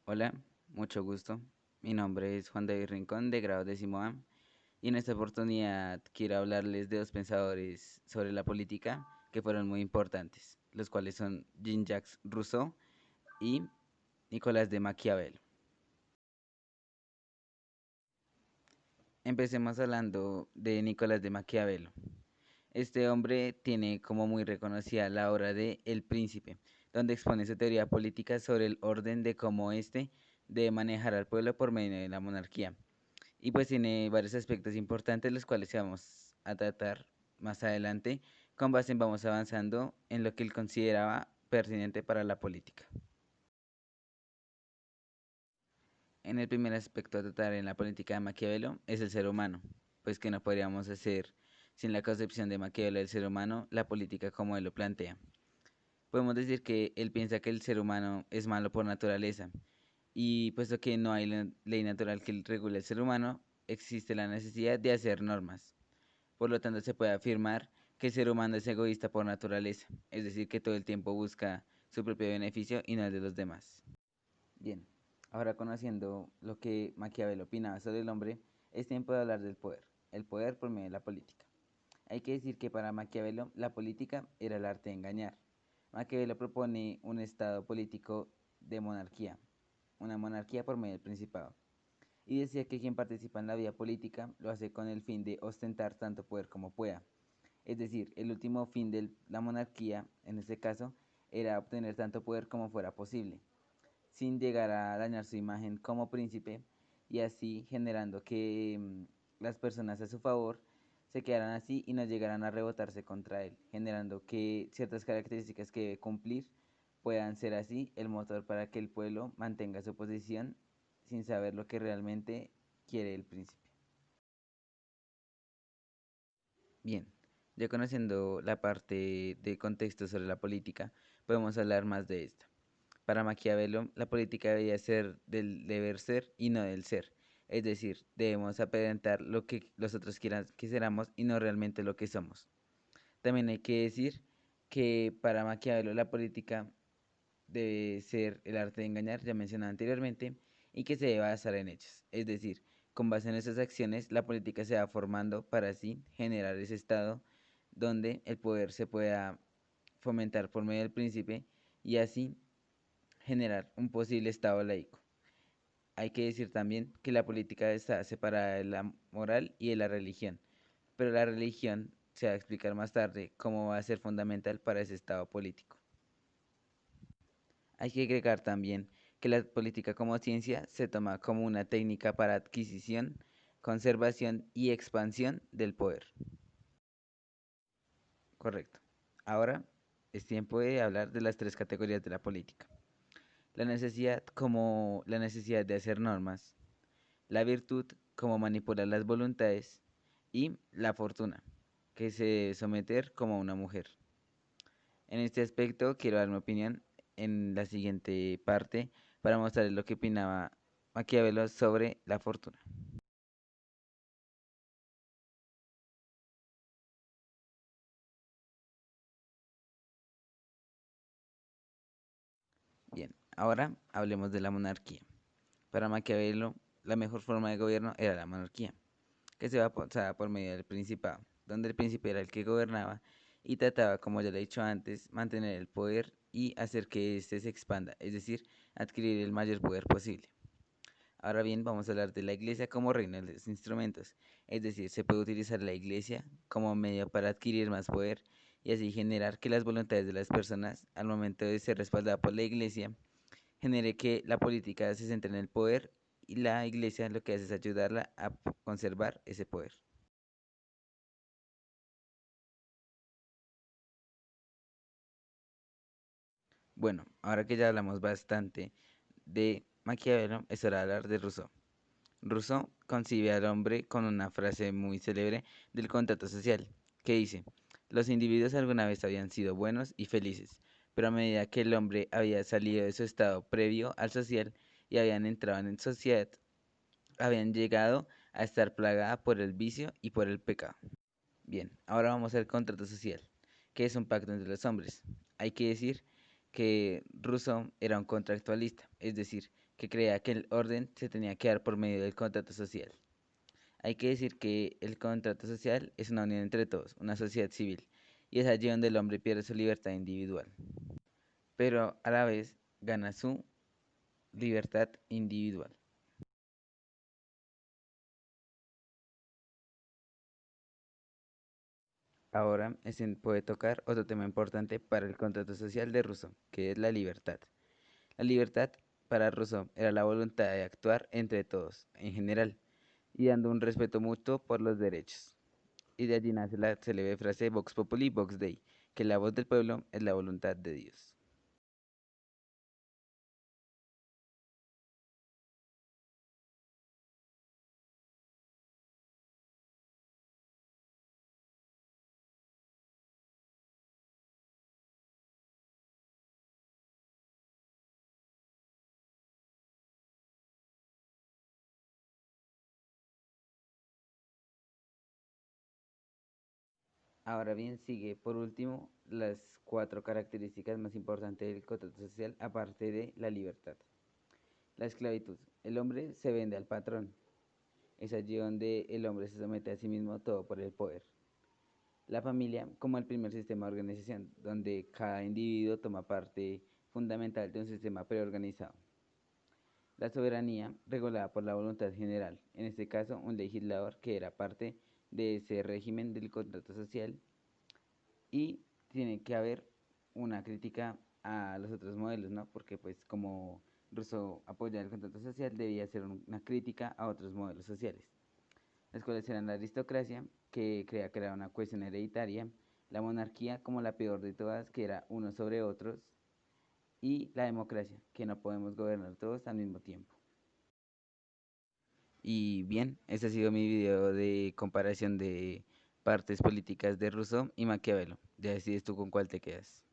Hola, mucho gusto. Mi nombre es Juan David Rincón, de grado décimo A, y en esta oportunidad quiero hablarles de dos pensadores sobre la política que fueron muy importantes, los cuales son Jean-Jacques Rousseau y Nicolás de Maquiavelo. Empecemos hablando de Nicolás de Maquiavelo. Este hombre tiene como muy reconocida la obra de El Príncipe, donde expone su teoría política sobre el orden de cómo éste debe manejar al pueblo por medio de la monarquía. Y pues tiene varios aspectos importantes los cuales vamos a tratar más adelante con base en vamos avanzando en lo que él consideraba pertinente para la política. En el primer aspecto a tratar en la política de Maquiavelo es el ser humano, pues que no podríamos hacer sin la concepción de Maquiavelo del ser humano la política como él lo plantea. Podemos decir que él piensa que el ser humano es malo por naturaleza y puesto que no hay ley natural que regule el ser humano, existe la necesidad de hacer normas. Por lo tanto, se puede afirmar que el ser humano es egoísta por naturaleza, es decir, que todo el tiempo busca su propio beneficio y no el de los demás. Bien, ahora conociendo lo que Maquiavelo opinaba sobre el hombre, es tiempo de hablar del poder, el poder por medio de la política. Hay que decir que para Maquiavelo la política era el arte de engañar. Maquiavelo propone un estado político de monarquía, una monarquía por medio del principado, y decía que quien participa en la vida política lo hace con el fin de ostentar tanto poder como pueda. Es decir, el último fin de la monarquía, en este caso, era obtener tanto poder como fuera posible, sin llegar a dañar su imagen como príncipe y así generando que las personas a su favor se quedaran así y no llegaran a rebotarse contra él, generando que ciertas características que debe cumplir puedan ser así el motor para que el pueblo mantenga su posición sin saber lo que realmente quiere el príncipe. Bien, ya conociendo la parte de contexto sobre la política, podemos hablar más de esta. Para Maquiavelo, la política debería ser del deber ser y no del ser. Es decir, debemos aparentar lo que los otros quieran que seramos y no realmente lo que somos. También hay que decir que para Maquiavelo la política debe ser el arte de engañar, ya mencionado anteriormente, y que se debe basar en hechos. Es decir, con base en esas acciones, la política se va formando para así generar ese estado donde el poder se pueda fomentar por medio del príncipe y así generar un posible estado laico. Hay que decir también que la política está separada de la moral y de la religión, pero la religión se va a explicar más tarde cómo va a ser fundamental para ese estado político. Hay que agregar también que la política como ciencia se toma como una técnica para adquisición, conservación y expansión del poder. Correcto. Ahora es tiempo de hablar de las tres categorías de la política. La necesidad como la necesidad de hacer normas, la virtud como manipular las voluntades y la fortuna, que se debe someter como una mujer. En este aspecto quiero dar mi opinión en la siguiente parte para mostrar lo que opinaba Maquiavelo sobre la fortuna. Bien, ahora hablemos de la monarquía. Para Maquiavelo, la mejor forma de gobierno era la monarquía, que se basaba por medio del principado, donde el príncipe era el que gobernaba y trataba, como ya lo he dicho antes, mantener el poder y hacer que éste se expanda, es decir, adquirir el mayor poder posible. Ahora bien, vamos a hablar de la iglesia como reino de los instrumentos, es decir, se puede utilizar la iglesia como medio para adquirir más poder y así generar que las voluntades de las personas, al momento de ser respaldadas por la iglesia, genere que la política se centre en el poder y la iglesia lo que hace es ayudarla a conservar ese poder. Bueno, ahora que ya hablamos bastante de Maquiavelo, es hora de hablar de Rousseau. Rousseau concibe al hombre con una frase muy célebre del contrato social, que dice, los individuos alguna vez habían sido buenos y felices, pero a medida que el hombre había salido de su estado previo al social y habían entrado en sociedad, habían llegado a estar plagada por el vicio y por el pecado. Bien, ahora vamos al contrato social, que es un pacto entre los hombres. Hay que decir que Rousseau era un contractualista, es decir, que creía que el orden se tenía que dar por medio del contrato social. Hay que decir que el contrato social es una unión entre todos, una sociedad civil, y es allí donde el hombre pierde su libertad individual, pero a la vez gana su libertad individual. Ahora puede tocar otro tema importante para el contrato social de Rousseau, que es la libertad. La libertad para Rousseau era la voluntad de actuar entre todos, en general, y dando un respeto mutuo por los derechos. Y de allí nace la célebre frase Vox Populi, Vox Dei, que la voz del pueblo es la voluntad de Dios. Ahora bien, sigue por último las cuatro características más importantes del contrato social, aparte de la libertad. La esclavitud. El hombre se vende al patrón. Es allí donde el hombre se somete a sí mismo todo por el poder. La familia como el primer sistema de organización, donde cada individuo toma parte fundamental de un sistema preorganizado. La soberanía, regulada por la voluntad general, en este caso un legislador que era parte de ese régimen del contrato social, y tiene que haber una crítica a los otros modelos, ¿no? Porque pues como Rousseau apoya el contrato social, debía ser una crítica a otros modelos sociales, las cuales eran la aristocracia, que creía que era una cuestión hereditaria, la monarquía como la peor de todas, que era uno sobre otros, y la democracia, que no podemos gobernar todos al mismo tiempo. Y bien, ese ha sido mi video de comparación de partes políticas de Rousseau y Maquiavelo. Ya decides tú con cuál te quedas.